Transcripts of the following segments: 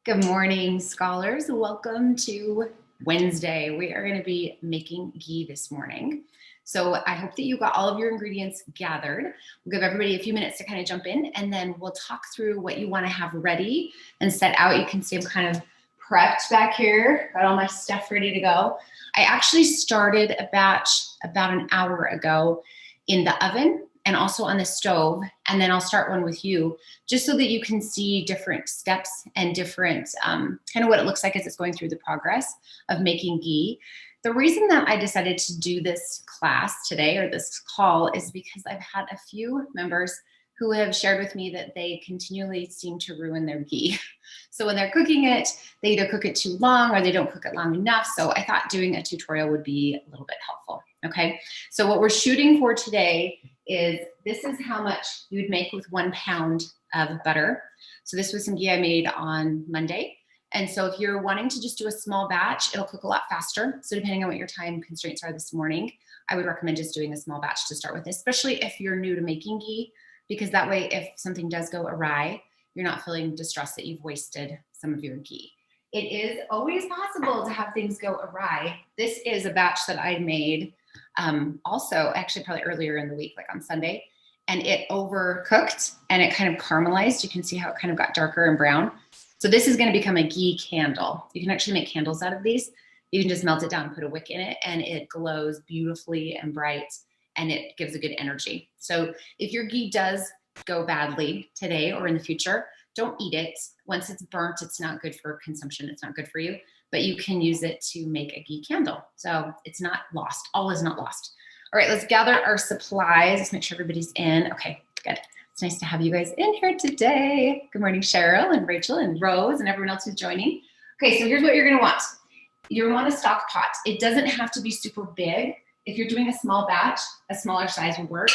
Good morning, scholars. Welcome to Wednesday. We are going to be making ghee this morning. So I hope that you got all of your ingredients gathered. We'll give everybody a few minutes to kind of jump in, and then we'll talk through what you want to have ready and set out. You can see I'm kind of prepped back here, got all my stuff ready to go. I actually started a batch about an hour ago in the oven and also on the stove, and then I'll start one with you just so that you can see different steps and different kind of what it looks like as it's going through the progress of making ghee. The reason that I decided to do this class today or this call is because I've had a few members who have shared with me that they continually seem to ruin their ghee. So when they're cooking it, they either cook it too long or they don't cook it long enough. So I thought doing a tutorial would be a little bit helpful. Okay, so what we're shooting for today is this is how much you would make with 1 pound of butter. So this was some ghee I made on Monday. And so if you're wanting to just do a small batch, it'll cook a lot faster. So depending on what your time constraints are this morning, I would recommend just doing a small batch to start with, especially if you're new to making ghee, because that way, if something does go awry, you're not feeling distressed that you've wasted some of your ghee. It is always possible to have things go awry. This is a batch that I made also actually probably earlier in the week, like on Sunday, and it overcooked and it kind of caramelized. You can see how it kind of got darker and brown. So this is going to become a ghee candle. You can actually make candles out of these. You can just melt it down and put a wick in it, and it glows beautifully and bright, and it gives a good energy. So if your ghee does go badly today or in the future, don't eat it. Once it's burnt, it's not good for consumption. It's not good for you, but you can use it to make a ghee candle. So it's not lost. All is not lost. All right, let's gather our supplies. Let's make sure everybody's in. Okay, good. It's nice to have you guys in here today. Good morning, Cheryl and Rachel and Rose and everyone else who's joining. Okay, so here's what you're gonna want. You're gonna want a stock pot. It doesn't have to be super big. If you're doing a small batch, a smaller size would work.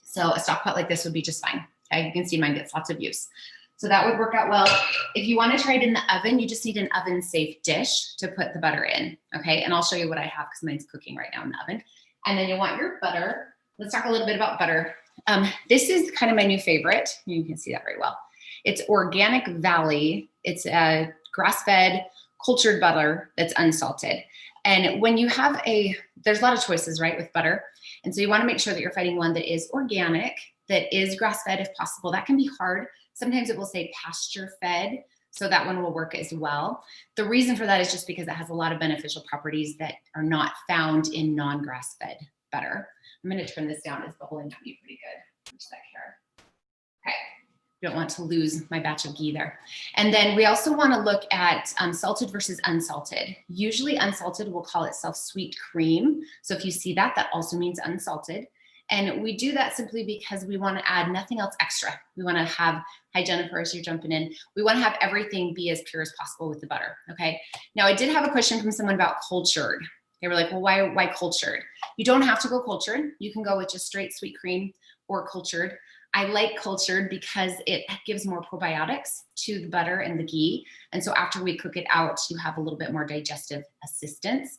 So a stock pot like this would be just fine. Okay, you can see mine gets lots of use. So that would work out well. If you want to try it in the oven, you just need an oven safe dish to put the butter in. Okay, and I'll show you what I have because mine's cooking right now in the oven. And then you want your butter. Let's talk a little bit about butter. This is kind of my new favorite. You can see that very well. It's Organic Valley. It's a grass-fed cultured butter that's unsalted. And when you have there's a lot of choices, right, with butter. And so you want to make sure that you're finding one that is organic, that is grass-fed if possible. That can be hard. Sometimes it will say pasture-fed, so that one will work as well. The reason for that is just because it has a lot of beneficial properties that are not found in non-grass-fed butter. I'm going to turn this down. It's bubbling at me pretty good. Just that here. Okay. Don't want to lose my batch of ghee there. And then we also want to look at salted versus unsalted. Usually unsalted, we'll call itself sweet cream. So if you see that, that also means unsalted. And we do that simply because we want to add nothing else extra. We want to have, hi Jennifer, as you're jumping in, we want to have everything be as pure as possible with the butter, okay? Now I did have a question from someone about cultured. They were like, well, why cultured? You don't have to go cultured. You can go with just straight sweet cream or cultured. I like cultured because it gives more probiotics to the butter and the ghee. And so after we cook it out, you have a little bit more digestive assistance.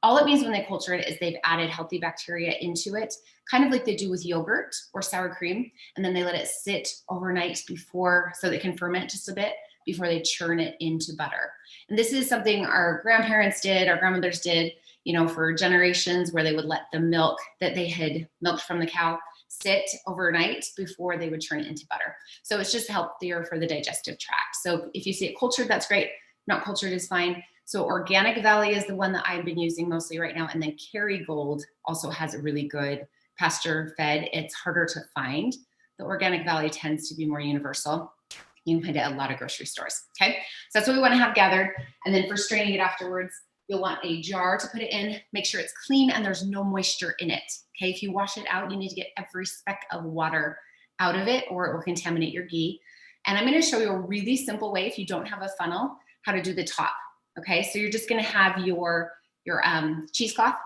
All it means when they culture it is they've added healthy bacteria into it, kind of like they do with yogurt or sour cream. And then they let it sit overnight before, so they can ferment just a bit before they churn it into butter. And this is something our grandparents did, our grandmothers did, you know, for generations, where they would let the milk that they had milked from the cow sit overnight before they would turn it into butter. So it's just healthier for the digestive tract. So if you see it cultured, that's great. Not cultured is fine. So Organic Valley is the one that I've been using mostly right now. And then Kerrygold also has a really good pasture fed. It's harder to find. The Organic Valley tends to be more universal. You can find it at a lot of grocery stores. Okay, so that's what we want to have gathered. And then for straining it afterwards, you'll want a jar to put it in. Make sure it's clean and there's no moisture in it. Okay, if you wash it out, you need to get every speck of water out of it or it will contaminate your ghee. And I'm going to show you a really simple way, if you don't have a funnel, how to do the top. Okay, so you're just going to have your cheesecloth,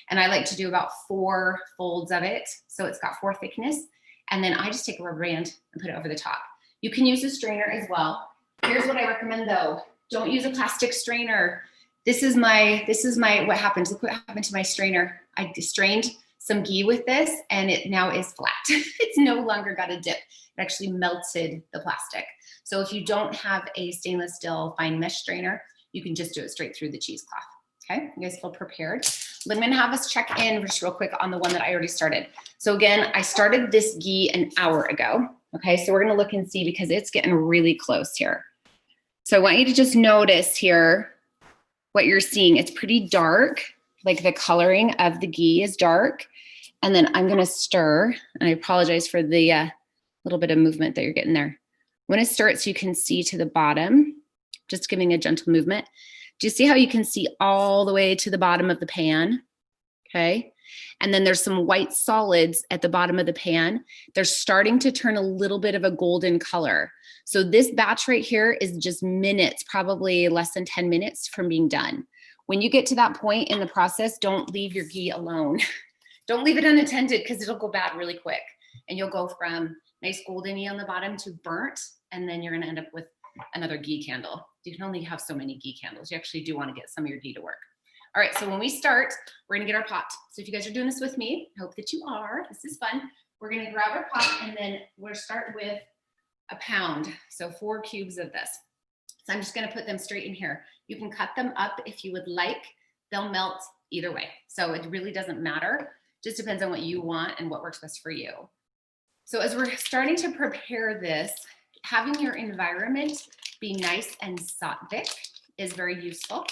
and I like to do about 4 folds of it, so it's got 4 thickness. And then I just take a rubber band and put it over the top. You can use a strainer as well. Here's what I recommend though: don't use a plastic strainer. This is my what happened. Look what happened to my strainer. I strained some ghee with this, and it now is flat. It's no longer got a dip. It actually melted the plastic. So if you don't have a stainless steel fine mesh strainer, you can just do it straight through the cheesecloth. Okay, you guys feel prepared? I'm gonna have us check in just real quick on the one that I already started. So again, I started this ghee an hour ago. Okay, so we're gonna look and see because it's getting really close here. So I want you to just notice here what you're seeing. It's pretty dark, like the coloring of the ghee is dark. And then I'm gonna stir, and I apologize for the little bit of movement that you're getting there. I'm gonna stir it so you can see to the bottom, just giving a gentle movement. Do you see how you can see all the way to the bottom of the pan? Okay. And then there's some white solids at the bottom of the pan. They're starting to turn a little bit of a golden color. So this batch right here is just minutes, probably less than 10 minutes from being done. When you get to that point in the process, don't leave your ghee alone. Don't leave it unattended because it'll go bad really quick. And you'll go from nice goldeny on the bottom to burnt, and then you're gonna end up with another ghee candle. You can only have so many ghee candles. You actually do wanna get some of your ghee to work. All right, so when we start, we're gonna get our pot. So if you guys are doing this with me, I hope that you are. This is fun. We're gonna grab our pot, and then we'll start with a pound. So 4 cubes of this. So I'm just gonna put them straight in here. You can cut them up if you would like. They'll melt either way. So it really doesn't matter. Just depends on what you want and what works best for you. So as we're starting to prepare this, having your environment be nice and sattvic is very useful.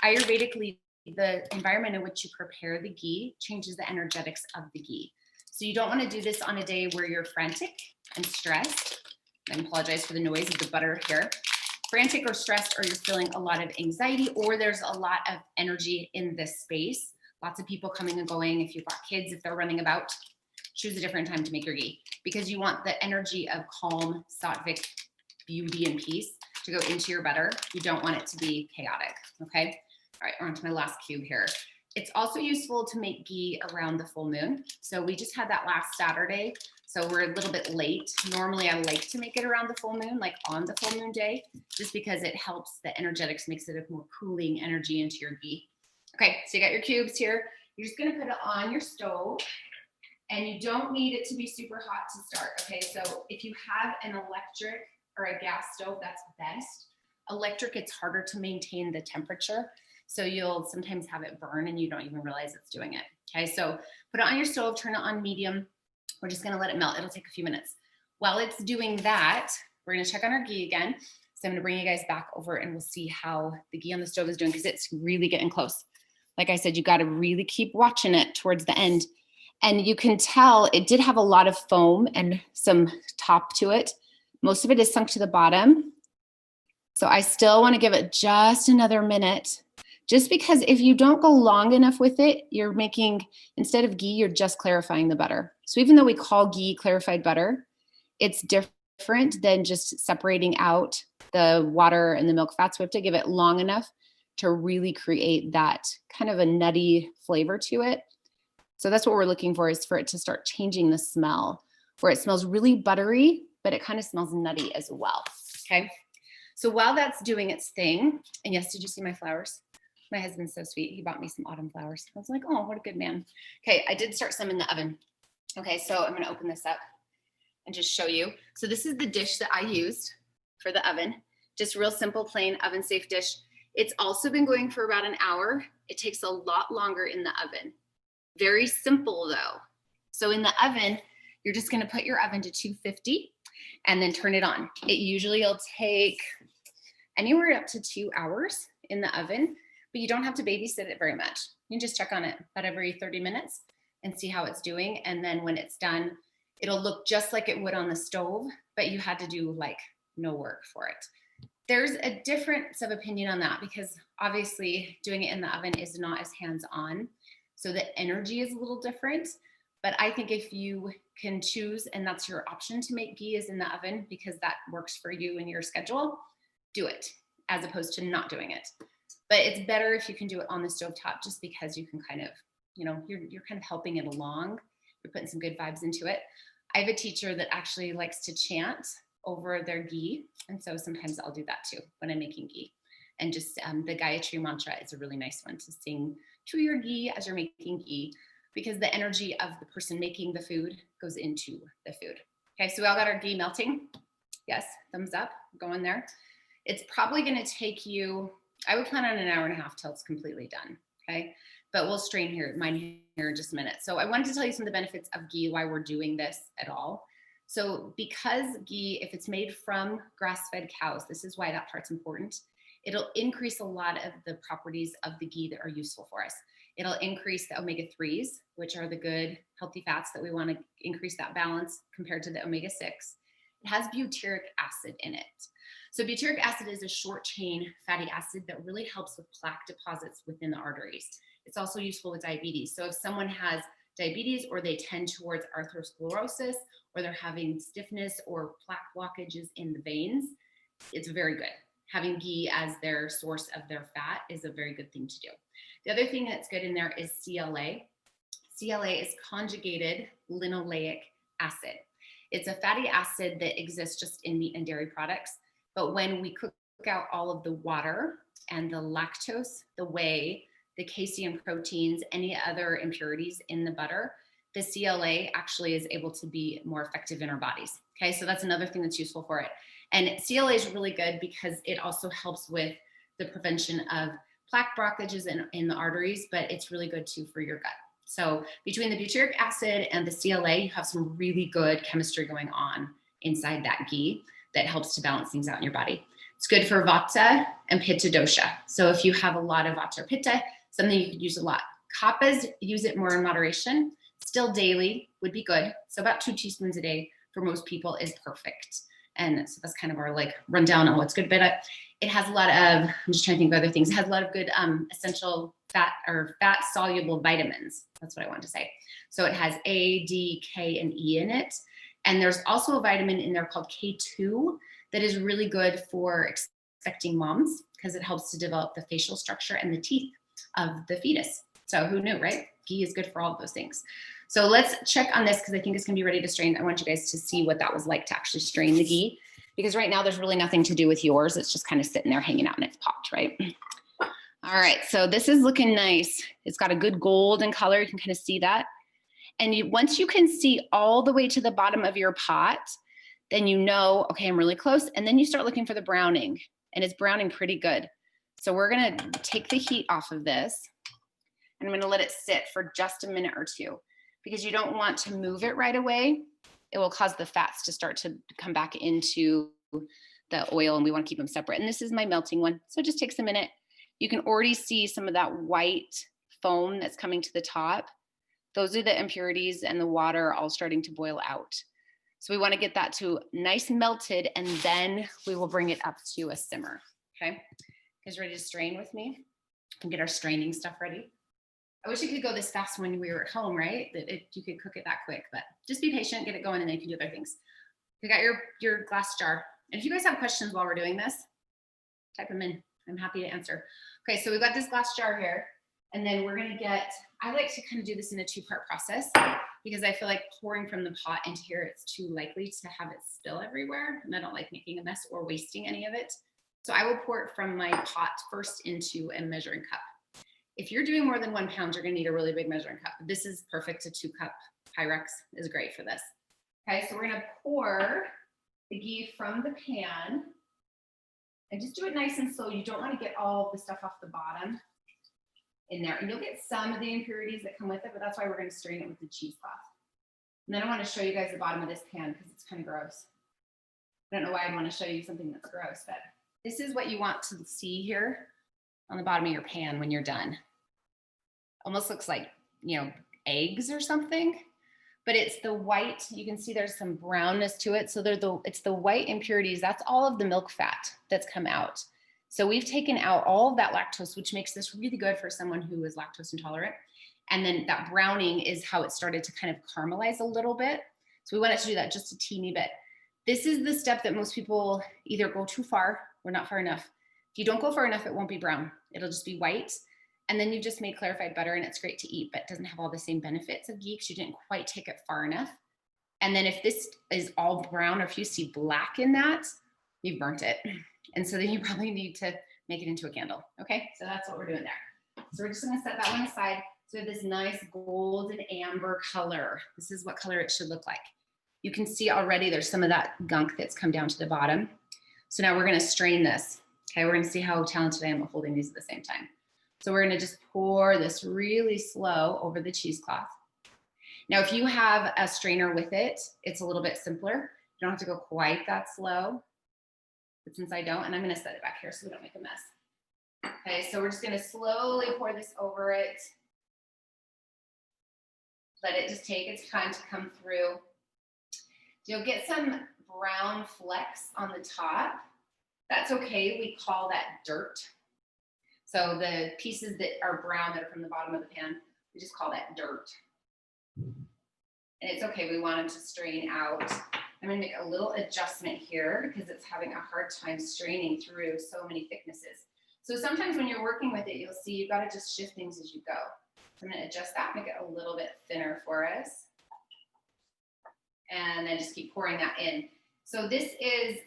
Ayurvedically, the environment in which you prepare the ghee changes the energetics of the ghee. So you don't want to do this on a day where you're frantic and stressed. I apologize for the noise of the butter here. Frantic or stressed, or you're feeling a lot of anxiety, or there's a lot of energy in this space. Lots of people coming and going. If you've got kids, if they're running about, choose a different time to make your ghee because you want the energy of calm, sattvic, beauty, and peace to go into your butter. You don't want it to be chaotic, okay? All right, we're on to my last cube here. It's also useful to make ghee around the full moon. So we just had that last Saturday, so we're a little bit late. Normally I like to make it around the full moon, like on the full moon day, just because it helps the energetics, makes it a more cooling energy into your ghee. Okay, so you got your cubes here. You're just gonna put it on your stove, and you don't need it to be super hot to start, okay? So if you have an electric or a gas stove, that's best. Electric, it's harder to maintain the temperature, so you'll sometimes have it burn and you don't even realize it's doing it, okay? So put it on your stove, turn it on medium. We're just gonna let it melt. It'll take a few minutes. While it's doing that, we're gonna check on our ghee again. So I'm gonna bring you guys back over and we'll see how the ghee on the stove is doing because it's really getting close. Like I said, you gotta really keep watching it towards the end. And you can tell it did have a lot of foam and some top to it. Most of it is sunk to the bottom. So I still wanna give it just another minute, just because if you don't go long enough with it, you're making, instead of ghee, you're just clarifying the butter. So even though we call ghee clarified butter, it's different than just separating out the water and the milk fats. We have to give it long enough to really create that kind of a nutty flavor to it. So that's what we're looking for, is for it to start changing the smell, where it smells really buttery, but it kind of smells nutty as well, okay? So while that's doing its thing, and yes, did you see my flowers? My husband's so sweet. He bought me some autumn flowers. I was like, oh, what a good man. Okay, I did start some in the oven. Okay, so I'm gonna open this up and just show you. So this is the dish that I used for the oven. Just real simple, plain oven safe dish. It's also been going for about an hour. It takes a lot longer in the oven. Very simple though. So in the oven, you're just gonna put your oven to 250 and then turn it on. It usually will take anywhere up to 2 hours in the oven, but you don't have to babysit it very much. You can just check on it about every 30 minutes and see how it's doing. And then when it's done, it'll look just like it would on the stove, but you had to do like no work for it. There's a difference of opinion on that because obviously doing it in the oven is not as hands-on. So the energy is a little different, but I think if you can choose, and that's your option to make ghee is in the oven because that works for you and your schedule, do it as opposed to not doing it. But it's better if you can do it on the stovetop just because you can kind of, you know, you're kind of helping it along. You're putting some good vibes into it. I have a teacher that actually likes to chant over their ghee. And so sometimes I'll do that too when I'm making ghee. And just the Gayatri mantra is a really nice one to sing to your ghee as you're making ghee. because the energy of the person making the food goes into the food. Okay, so we all got our ghee melting. Yes, thumbs up, going there. It's probably gonna take you, I would plan on an hour and a half till it's completely done, okay? But we'll strain mine here in just a minute. So I wanted to tell you some of the benefits of ghee, why we're doing this at all. So because ghee, if it's made from grass-fed cows, this is why that part's important. It'll increase a lot of the properties of the ghee that are useful for us. It'll increase the omega-3s, which are the good, healthy fats that we want to increase that balance compared to the omega-6. It has butyric acid in it. So butyric acid is a short chain fatty acid that really helps with plaque deposits within the arteries. It's also useful with diabetes. So if someone has diabetes or they tend towards atherosclerosis or they're having stiffness or plaque blockages in the veins, it's very good. Having ghee as their source of their fat is a very good thing to do. The other thing that's good in there is CLA. CLA is conjugated linoleic acid. It's a fatty acid that exists just in meat and dairy products. But when we cook out all of the water and the lactose, the whey, the casein proteins, any other impurities in the butter, the CLA actually is able to be more effective in our bodies. Okay, so that's another thing that's useful for it. And CLA is really good because it also helps with the prevention of plaque blockages in the arteries, but it's really good too for your gut. So between the butyric acid and the CLA, you have some really good chemistry going on inside that ghee that helps to balance things out in your body. It's good for vata and pitta dosha. So if you have a lot of vata or pitta, something you could use a lot. Kappas, use it more in moderation. Still daily would be good. So about 2 teaspoons a day for most people is perfect. And so that's kind of our like rundown on what's good. But it has a lot of, I'm just trying to think of other things. It has a lot of good essential fat or fat soluble vitamins. That's what I wanted to say. So it has A, D, K, and E in it. And there's also a vitamin in there called K2 that is really good for expecting moms because it helps to develop the facial structure and the teeth of the fetus. So who knew, right? Ghee is good for all of those things. So let's check on this because I think it's going to be ready to strain. I want you guys to see what that was like to actually strain the ghee, because right now there's really nothing to do with yours. It's just kind of sitting there hanging out in its pot, right? All right, so this is looking nice. It's got a good golden color. You can kind of see that. And once you can see all the way to the bottom of your pot, then you know, okay, I'm really close. And then you start looking for the browning, and it's browning pretty good. So we're going to take the heat off of this, and I'm going to let it sit for just a minute or two, because you don't want to move it right away. It will cause the fats to start to come back into the oil, and we want to keep them separate. And this is my melting one. So it just takes a minute. You can already see some of that white foam that's coming to the top. Those are the impurities and the water all starting to boil out. So we want to get that to nice melted, and then we will bring it up to a simmer. Okay, you guys ready to strain with me and get our straining stuff ready? I wish it could go this fast when we were at home, right? That you could cook it that quick, but just be patient, get it going, and then you can do other things. You got your glass jar. And if you guys have questions while we're doing this, type them in. I'm happy to answer. Okay, so we've got this glass jar here, and then we're gonna get, I like to kind of do this in a 2-part process because I feel like pouring from the pot into here, it's too likely to have it spill everywhere, and I don't like making a mess or wasting any of it. So I will pour it from my pot first into a measuring cup. If you're doing more than 1 pound, you're gonna need a really big measuring cup. This is perfect. A 2-cup Pyrex is great for this. Okay, so we're gonna pour the ghee from the pan, and just do it nice and slow. You don't wanna get all the stuff off the bottom in there. And you'll get some of the impurities that come with it, but that's why we're gonna strain it with the cheesecloth. And then I wanna show you guys the bottom of this pan because it's kind of gross. I don't know why I'd wanna show you something that's gross, but this is what you want to see here on the bottom of your pan when you're done. Almost looks like, you know, eggs or something, but it's the white. You can see there's some brownness to it. So it's the white impurities. That's all of the milk fat that's come out. So we've taken out all of that lactose, which makes this really good for someone who is lactose intolerant. And then that browning is how it started to kind of caramelize a little bit. So we wanted to do that just a teeny bit. This is the step that most people either go too far or not far enough. If you don't go far enough, it won't be brown. It'll just be white. And then you've just made clarified butter, and it's great to eat, but it doesn't have all the same benefits of ghee because you didn't quite take it far enough. And then if this is all brown, or if you see black in that, you've burnt it. And so then you probably need to make it into a candle. Okay, so that's what we're doing there. So we're just gonna set that one aside. So this nice golden amber color. This is what color it should look like. You can see already there's some of that gunk that's come down to the bottom. So now we're gonna strain this. Okay, we're gonna see how talented I am at holding these at the same time. So we're gonna just pour this really slow over the cheesecloth. Now, if you have a strainer with it, it's a little bit simpler. You don't have to go quite that slow, but since I don't, and I'm gonna set it back here so we don't make a mess. Okay, so we're just gonna slowly pour this over it. Let it just take its time to come through. You'll get some brown flecks on the top. That's okay, we call that dirt. So the pieces that are brown that are from the bottom of the pan, we just call that dirt. And it's okay, we want them to strain out. I'm gonna make a little adjustment here because it's having a hard time straining through so many thicknesses. So sometimes when you're working with it, you'll see you've got to just shift things as you go. So I'm gonna adjust that, make it a little bit thinner for us. And then just keep pouring that in. So this is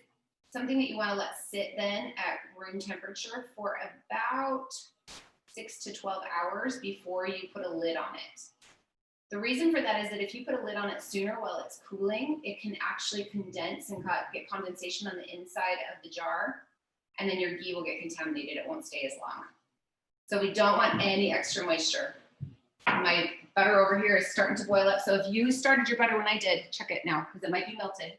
something that you want to let sit then at room temperature for about 6 to 12 hours before you put a lid on it. The reason for that is that if you put a lid on it sooner while it's cooling, it can actually condense and get condensation on the inside of the jar, and then your ghee will get contaminated. It won't stay as long. So we don't want any extra moisture. My butter over here is starting to boil up. So if you started your butter when I did, check it now because it might be melted.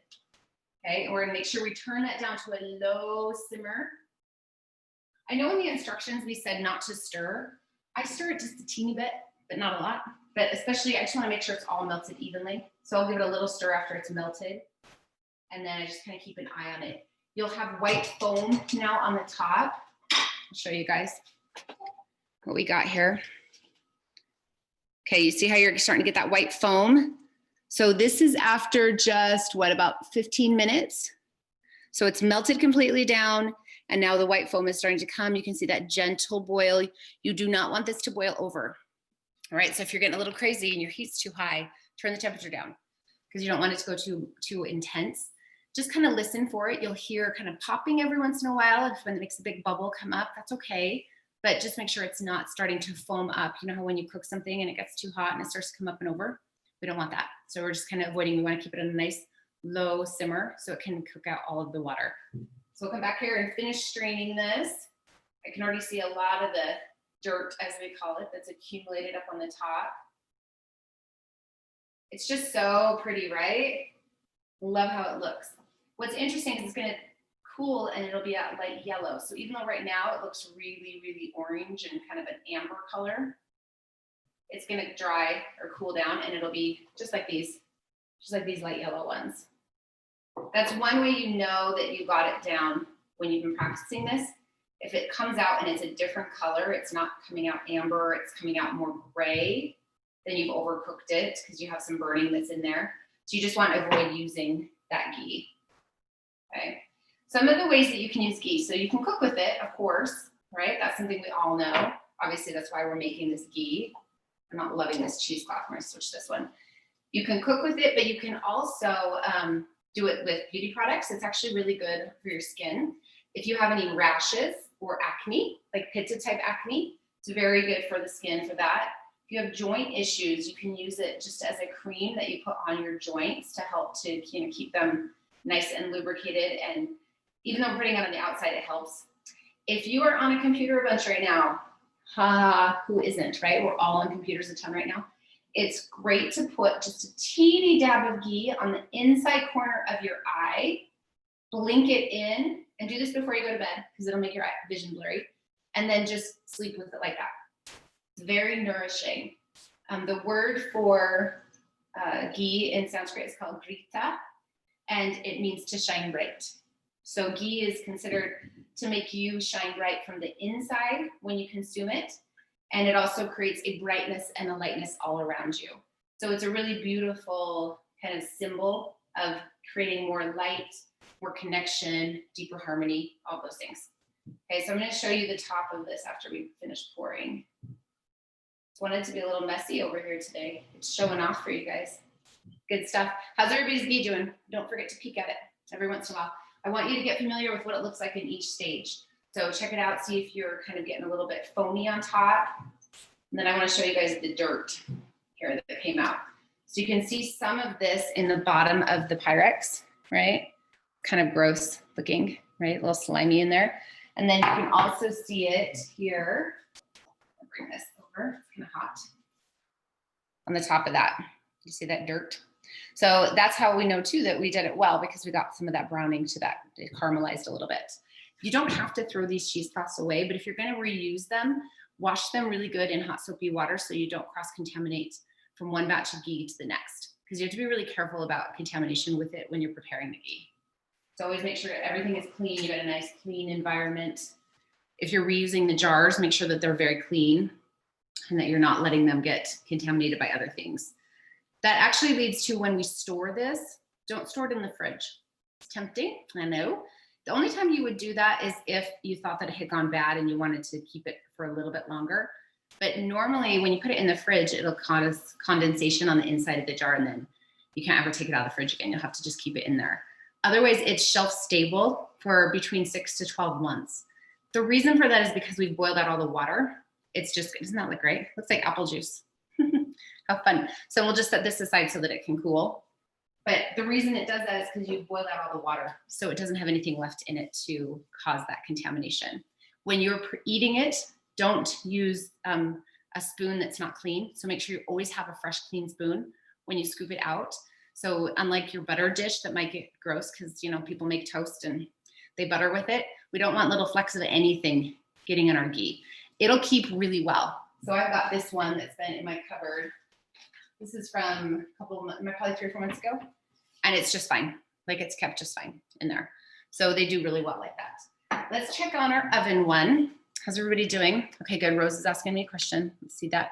Okay, and we're gonna make sure we turn that down to a low simmer. I know in the instructions we said not to stir. I stir it just a teeny bit, but not a lot. But especially, I just wanna make sure it's all melted evenly. So I'll give it a little stir after it's melted. And then I just kind of keep an eye on it. You'll have white foam now on the top. I'll show you guys what we got here. Okay, you see how you're starting to get that white foam? So this is after just, what, about 15 minutes? So it's melted completely down, and now the white foam is starting to come. You can see that gentle boil. You do not want this to boil over. All right, so if you're getting a little crazy and your heat's too high, turn the temperature down because you don't want it to go too intense. Just kind of listen for it. You'll hear kind of popping every once in a while. If when it makes a big bubble come up, that's okay. But just make sure it's not starting to foam up. You know how when you cook something and it gets too hot and it starts to come up and over? We don't want that. So we're just kind of avoiding, we want to keep it in a nice low simmer so it can cook out all of the water. So we'll come back here and finish straining this. I can already see a lot of the dirt, as we call it, that's accumulated up on the top. It's just so pretty, right? Love how it looks. What's interesting is it's gonna cool and it'll be at light yellow. So even though right now it looks really, really orange and kind of an amber color, it's gonna dry or cool down and it'll be just like these light yellow ones. That's one way you know that you got it down when you've been practicing this. If it comes out and it's a different color, it's not coming out amber, it's coming out more gray, then you've overcooked it because you have some burning that's in there. So you just want to avoid using that ghee. Okay. Some of the ways that you can use ghee. So you can cook with it, of course, right? That's something we all know. Obviously, that's why we're making this ghee. I'm not loving this cheesecloth. I'm going to switch this one. You can cook with it, but you can also do it with beauty products. It's actually really good for your skin. If you have any rashes or acne, like pitta type acne, it's very good for the skin for that. If you have joint issues, you can use it just as a cream that you put on your joints to help to keep them nice and lubricated. And even though putting it on the outside, it helps. If you are on a computer a bunch right now, who isn't, right? We're all on computers a ton right now. It's great to put just a teeny dab of ghee on the inside corner of your eye, blink it in, and do this before you go to bed because it'll make your vision blurry, and then just sleep with it like that. It's very nourishing. The word for ghee in Sanskrit is called grita, and it means to shine bright. So ghee is considered to make you shine bright from the inside when you consume it, and it also creates a brightness and a lightness all around you. So it's a really beautiful kind of symbol of creating more light, more connection, deeper harmony, all those things. Okay, so I'm going to show you the top of this after we finish pouring. Just wanted to be a little messy over here today. It's showing off for you guys. Good stuff. How's everybody's ghee doing? Don't forget to peek at it every once in a while. I want you to get familiar with what it looks like in each stage. So check it out, see if you're kind of getting a little bit foamy on top. And then I want to show you guys the dirt here that came out. So you can see some of this in the bottom of the Pyrex, right? Kind of gross looking, right? A little slimy in there. And then you can also see it here. I'll bring this over, it's kind of hot. On the top of that, you see that dirt? So that's how we know too that we did it well, because we got some of that browning to that, it caramelized a little bit. You don't have to throw these cheesecloths away, but if you're gonna reuse them, wash them really good in hot soapy water so you don't cross-contaminate from one batch of ghee to the next, because you have to be really careful about contamination with it when you're preparing the ghee. So always make sure that everything is clean, you got a nice clean environment. If you're reusing the jars, make sure that they're very clean and that you're not letting them get contaminated by other things. That actually leads to when we store this, don't store it in the fridge. It's tempting, I know. The only time you would do that is if you thought that it had gone bad and you wanted to keep it for a little bit longer. But normally when you put it in the fridge, it'll cause condensation on the inside of the jar, and then you can't ever take it out of the fridge again. You'll have to just keep it in there. Otherwise, it's shelf stable for between 6 to 12 months. The reason for that is because we've boiled out all the water. It's just, doesn't that look great? Looks like apple juice. How fun. So we'll just set this aside so that it can cool. But the reason it does that is because you've boiled out all the water, so it doesn't have anything left in it to cause that contamination. When you're eating it, don't use a spoon that's not clean. So make sure you always have a fresh, clean spoon when you scoop it out. So unlike your butter dish that might get gross because, you know, people make toast and they butter with it, we don't want little flecks of anything getting in our ghee. It'll keep really well. So I've got this one that's been in my cupboard. This is from a couple of months, probably 3 or 4 months ago. And it's just fine. Like, it's kept just fine in there. So they do really well like that. Let's check on our oven one. How's everybody doing? Okay, good. Rose is asking me a question. Let's see that.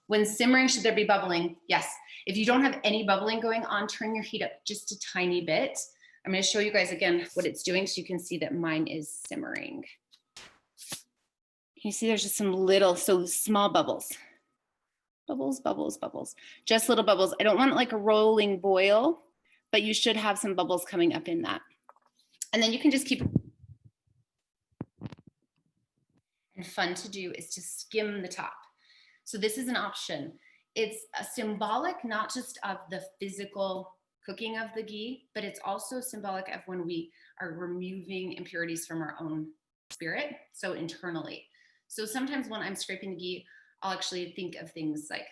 When simmering, should there be bubbling? Yes. If you don't have any bubbling going on, turn your heat up just a tiny bit. I'm going to show you guys again what it's doing so you can see that mine is simmering. Can you see there's just some little, so small bubbles. Bubbles, bubbles, bubbles. Just little bubbles. I don't want it like a rolling boil, but you should have some bubbles coming up in that. And then you can just keep. And fun to do is to skim the top. So this is an option. It's a symbolic, not just of the physical cooking of the ghee, but it's also symbolic of when we are removing impurities from our own spirit, so internally. So sometimes when I'm scraping the ghee, I'll actually think of things like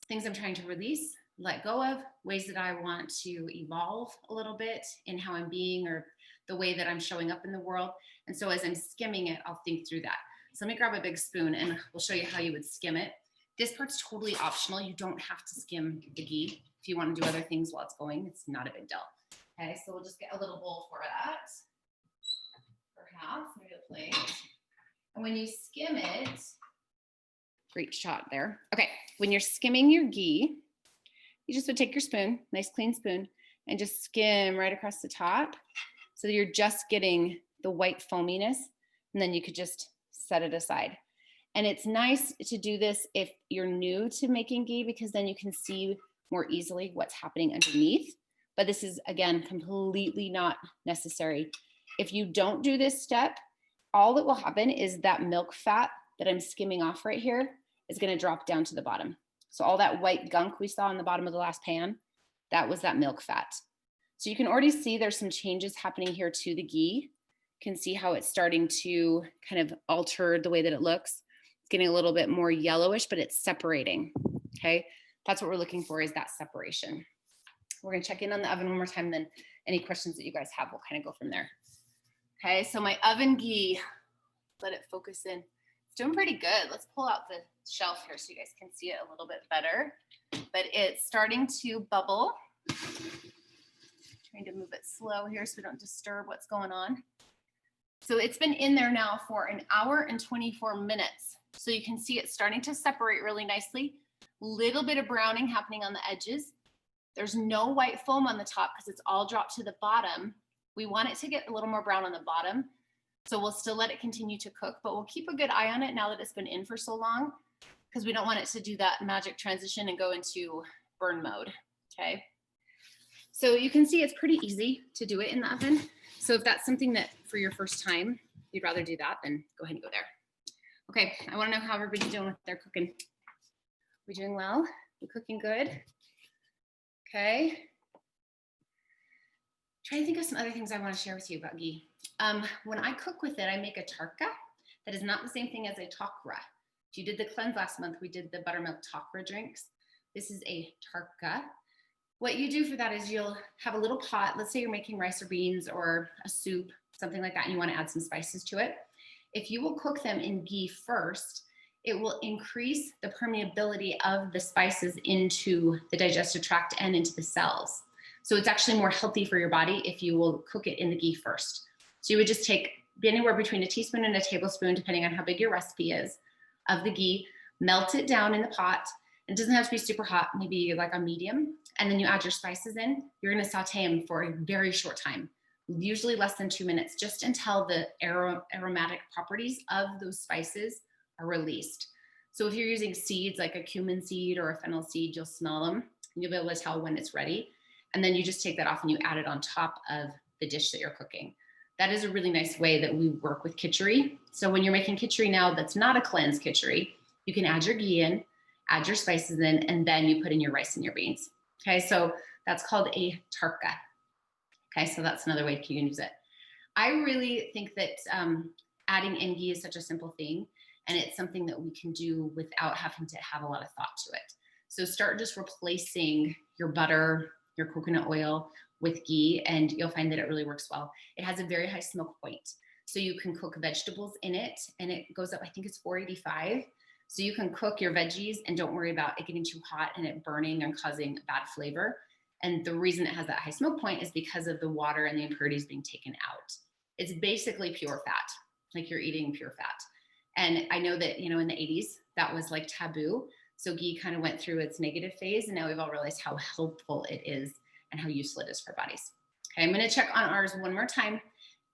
things I'm trying to release, let go of, ways that I want to evolve a little bit in how I'm being or the way that I'm showing up in the world. And so as I'm skimming it, I'll think through that. So let me grab a big spoon and we'll show you how you would skim it. This part's totally optional. You don't have to skim the ghee. If you want to do other things while it's going, it's not a big deal. Okay, so we'll just get a little bowl for that. Perhaps, maybe a plate. And when you skim it, great shot there. Okay, when you're skimming your ghee, you just would take your spoon, nice clean spoon, and just skim right across the top so that you're just getting the white foaminess, and then you could just set it aside. And it's nice to do this if you're new to making ghee because then you can see more easily what's happening underneath. But this is, again, completely not necessary. If you don't do this step, all that will happen is that milk fat that I'm skimming off right here is going to drop down to the bottom. So all that white gunk we saw in the bottom of the last pan, that was that milk fat. So you can already see there's some changes happening here to the ghee. You can see how it's starting to kind of alter the way that it looks. It's getting a little bit more yellowish, but it's separating, okay? That's what we're looking for, is that separation. We're gonna check in on the oven one more time, then any questions that you guys have, we'll kind of go from there. Okay, so my oven ghee, let it focus in. It's doing pretty good. Let's pull out the shelf here so you guys can see it a little bit better. But it's starting to bubble. Trying to move it slow here so we don't disturb what's going on. So it's been in there now for an hour and 24 minutes. So you can see it's starting to separate really nicely. Little bit of browning happening on the edges. There's no white foam on the top because it's all dropped to the bottom. We want it to get a little more brown on the bottom. So we'll still let it continue to cook, but we'll keep a good eye on it now that it's been in for so long because we don't want it to do that magic transition and go into burn mode, okay? So you can see it's pretty easy to do it in the oven. So if that's something that for your first time, you'd rather do that, then go ahead and go there. Okay, I wanna know how everybody's doing with their cooking. We doing well? We cooking good? Okay. Try to think of some other things I want to share with you about ghee. When I cook with it, I make a tarka that is not the same thing as a takra. If you did the cleanse last month, we did the buttermilk takra drinks. This is a tarka. What you do for that is you'll have a little pot. Let's say you're making rice or beans or a soup, something like that, and you want to add some spices to it. If you will cook them in ghee first, it will increase the permeability of the spices into the digestive tract and into the cells. So it's actually more healthy for your body if you will cook it in the ghee first. So you would just take anywhere between a teaspoon and a tablespoon, depending on how big your recipe is, of the ghee, melt it down in the pot. It doesn't have to be super hot, maybe like a medium. And then you add your spices in. You're going to saute them for a very short time, usually less than 2 minutes, just until the aromatic properties of those spices are released. So if you're using seeds like a cumin seed or a fennel seed, you'll smell them and you'll be able to tell when it's ready. And then you just take that off and you add it on top of the dish that you're cooking. That is a really nice way that we work with khichdi. So when you're making khichdi now that's not a cleansed khichdi, you can add your ghee in, add your spices in, and then you put in your rice and your beans. Okay, so that's called a tarka. Okay, so that's another way you can use it. I really think that adding in ghee is such a simple thing, and it's something that we can do without having to have a lot of thought to it. So start just replacing your butter, your coconut oil with ghee, and you'll find that it really works well. It has a very high smoke point. So you can cook vegetables in it, and it goes up, I think it's 485. So you can cook your veggies and don't worry about it getting too hot and it burning and causing bad flavor. And the reason it has that high smoke point is because of the water and the impurities being taken out. It's basically pure fat, like you're eating pure fat. And I know that, in the 80s, that was like taboo. So ghee kind of went through its negative phase, and now we've all realized how helpful it is and how useful it is for our bodies. Okay, I'm gonna check on ours one more time.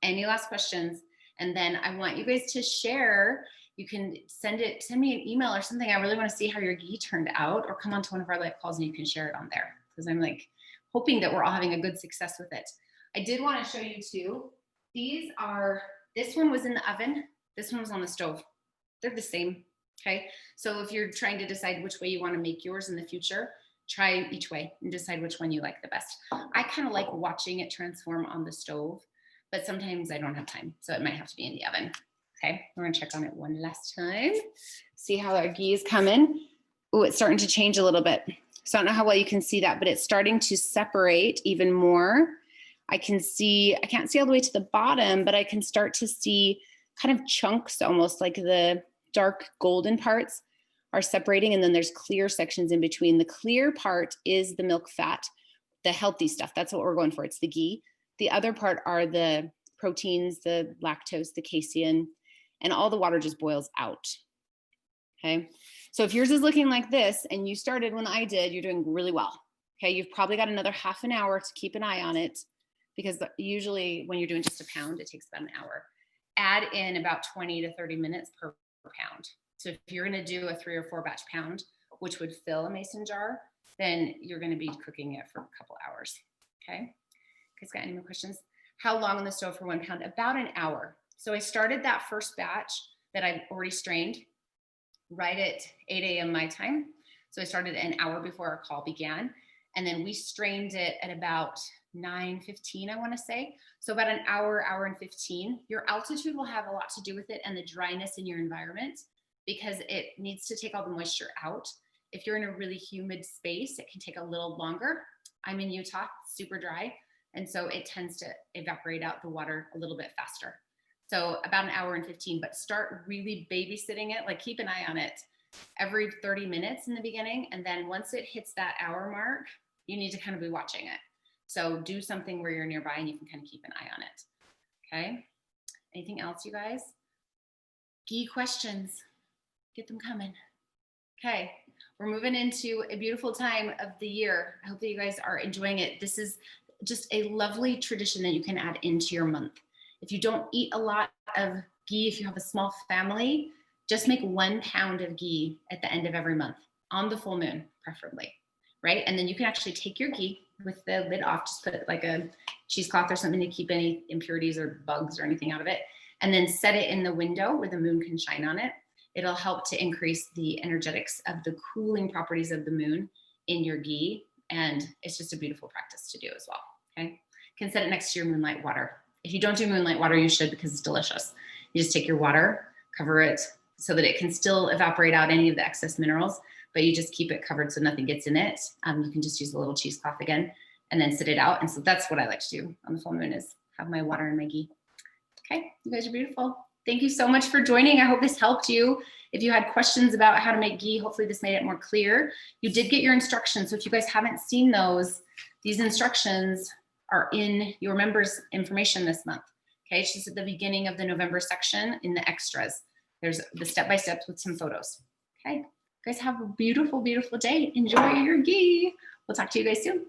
Any last questions? And then I want you guys to share. You can send me an email or something. I really want to see how your ghee turned out, or come on to one of our live calls and you can share it on there, because I'm like hoping that we're all having a good success with it. I did want to show you too. This one was in the oven. This one was on the stove. They're the same. Okay. So if you're trying to decide which way you want to make yours in the future, try each way and decide which one you like the best. I kind of like watching it transform on the stove, but sometimes I don't have time. So it might have to be in the oven. Okay, we're gonna check on it one last time. See how our ghee is coming. Oh, it's starting to change a little bit. So I don't know how well you can see that, but it's starting to separate even more. I can't see all the way to the bottom, but I can start to see kind of chunks, almost like the dark golden parts are separating, and then there's clear sections in between. The clear part is the milk fat, the healthy stuff. That's what we're going for. It's the ghee. The other part are the proteins, the lactose, the casein, and all the water just boils out. Okay. So if yours is looking like this and you started when I did, you're doing really well. Okay. You've probably got another half an hour to keep an eye on it, because usually when you're doing just a pound, it takes about an hour. Add in about 20 to 30 minutes per pound. So if you're going to do a 3 or 4 batch pound, which would fill a mason jar, then you're going to be cooking it for a couple hours. Okay. You guys got any more questions? How long on the stove for 1 pound? About an hour. So I started that first batch that I've already strained right at 8 a.m. my time. So I started an hour before our call began. And then we strained it at about 9:15, I want to say. So about an hour, hour and 15. Your altitude will have a lot to do with it, and the dryness in your environment, because it needs to take all the moisture out. If you're in a really humid space, it can take a little longer. I'm in Utah, super dry. And so it tends to evaporate out the water a little bit faster. So about an hour and 15, but start really babysitting it, like keep an eye on it every 30 minutes in the beginning. And then once it hits that hour mark, you need to kind of be watching it. So do something where you're nearby and you can kind of keep an eye on it. Okay. Anything else, you guys? Ghee questions, get them coming. Okay. We're moving into a beautiful time of the year. I hope that you guys are enjoying it. This is just a lovely tradition that you can add into your month. If you don't eat a lot of ghee, if you have a small family, just make 1 pound of ghee at the end of every month, on the full moon, preferably, right? And then you can actually take your ghee with the lid off, just put like a cheesecloth or something to keep any impurities or bugs or anything out of it, and then set it in the window where the moon can shine on it. It'll help to increase the energetics of the cooling properties of the moon in your ghee. And it's just a beautiful practice to do as well. Okay. You can set it next to your moonlight water. If you don't do moonlight water, you should, because it's delicious. You just take your water, cover it so that it can still evaporate out any of the excess minerals, but you just keep it covered so nothing gets in it. You can just use a little cheesecloth again and then sit it out. And so that's what I like to do on the full moon, is have my water and my ghee. Okay, you guys are beautiful. Thank you so much for joining. I hope this helped you. If you had questions about how to make ghee, hopefully this made it more clear. You did get your instructions. So if you guys haven't seen those, these instructions are in your members' information this month. Okay, it's just at the beginning of the November section in the extras. There's the step-by-steps with some photos. Okay, you guys have a beautiful, beautiful day. Enjoy your ghee. We'll talk to you guys soon.